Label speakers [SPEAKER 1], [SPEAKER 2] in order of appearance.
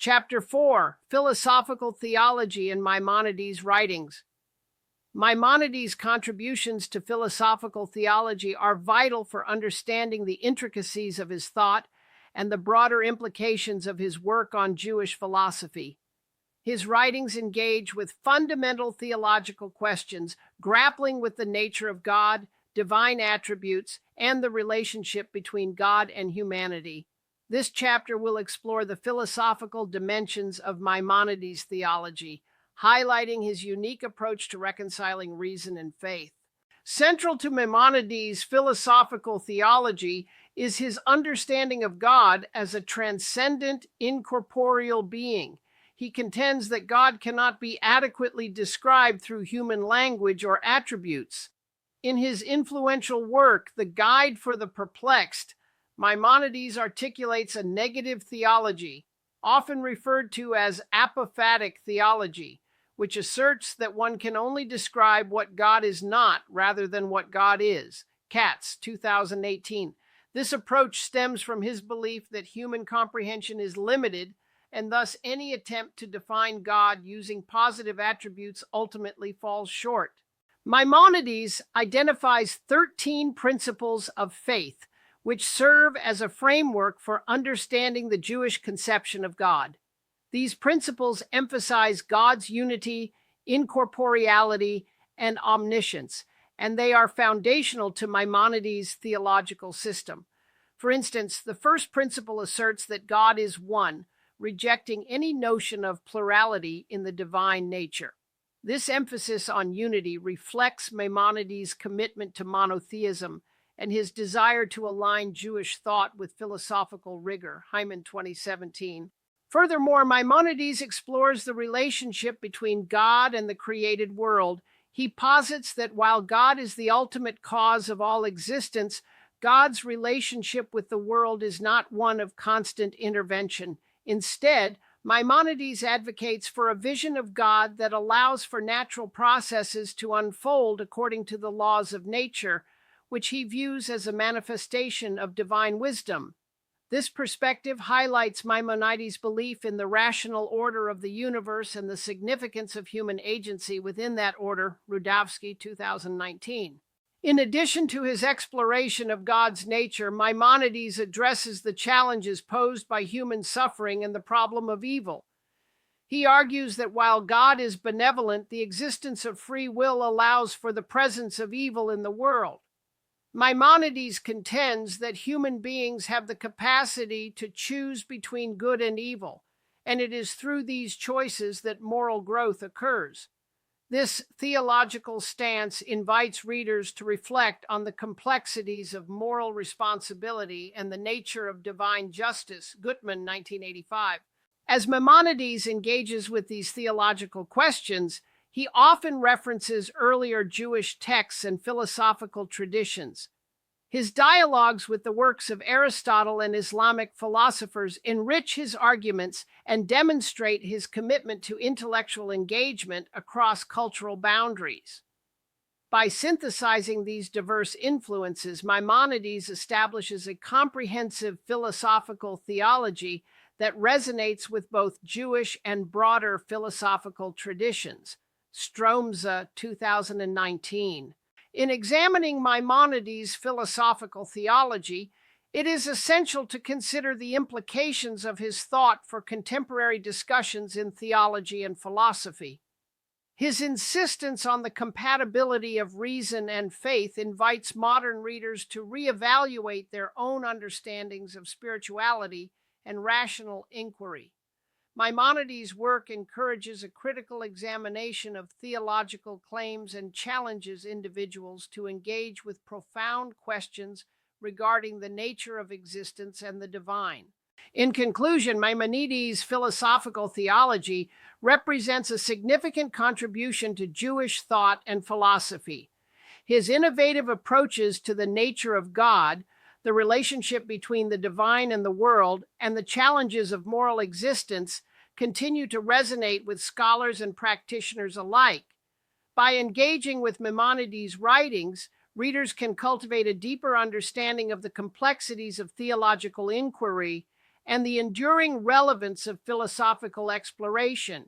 [SPEAKER 1] Chapter 4, Philosophical Theology in Maimonides' Writings. Maimonides' contributions to philosophical theology are vital for understanding the intricacies of his thought and the broader implications of his work on Jewish philosophy. His writings engage with fundamental theological questions, grappling with the nature of God, divine attributes, and the relationship between God and humanity. This chapter will explore the philosophical dimensions of Maimonides' theology, highlighting his unique approach to reconciling reason and faith. Central to Maimonides' philosophical theology is his understanding of God as a transcendent, incorporeal being. He contends that God cannot be adequately described through human language or attributes. In his influential work, The Guide for the Perplexed, Maimonides articulates a negative theology, often referred to as apophatic theology, which asserts that one can only describe what God is not rather than what God is. Katz, 2018. This approach stems from his belief that human comprehension is limited, and thus any attempt to define God using positive attributes ultimately falls short. Maimonides identifies 13 principles of faith, which serve as a framework for understanding the Jewish conception of God. These principles emphasize God's unity, incorporeality, and omniscience, and they are foundational to Maimonides' theological system. For instance, the first principle asserts that God is one, rejecting any notion of plurality in the divine nature. This emphasis on unity reflects Maimonides' commitment to monotheism and his desire to align Jewish thought with philosophical rigor. Hyman, 2017. Furthermore, Maimonides explores the relationship between God and the created world. He posits that while God is the ultimate cause of all existence, God's relationship with the world is not one of constant intervention. Instead, Maimonides advocates for a vision of God that allows for natural processes to unfold according to the laws of nature, which he views as a manifestation of divine wisdom. This perspective highlights Maimonides' belief in the rational order of the universe and the significance of human agency within that order. Rudavsky, 2019. In addition to his exploration of God's nature, Maimonides addresses the challenges posed by human suffering and the problem of evil. He argues that while God is benevolent, the existence of free will allows for the presence of evil in the world. Maimonides contends that human beings have the capacity to choose between good and evil, and it is through these choices that moral growth occurs. This theological stance invites readers to reflect on the complexities of moral responsibility and the nature of divine justice. Gutman, 1985. As Maimonides engages with these theological questions, he often references earlier Jewish texts and philosophical traditions. His dialogues with the works of Aristotle and Islamic philosophers enrich his arguments and demonstrate his commitment to intellectual engagement across cultural boundaries. By synthesizing these diverse influences, Maimonides establishes a comprehensive philosophical theology that resonates with both Jewish and broader philosophical traditions. Stromza, 2019. In examining Maimonides' philosophical theology, it is essential to consider the implications of his thought for contemporary discussions in theology and philosophy. His insistence on the compatibility of reason and faith invites modern readers to reevaluate their own understandings of spirituality and rational inquiry. Maimonides' work encourages a critical examination of theological claims and challenges individuals to engage with profound questions regarding the nature of existence and the divine. In conclusion, Maimonides' philosophical theology represents a significant contribution to Jewish thought and philosophy. His innovative approaches to the nature of God, the relationship between the divine and the world, and the challenges of moral existence continue to resonate with scholars and practitioners alike. By engaging with Maimonides' writings, readers can cultivate a deeper understanding of the complexities of theological inquiry and the enduring relevance of philosophical exploration.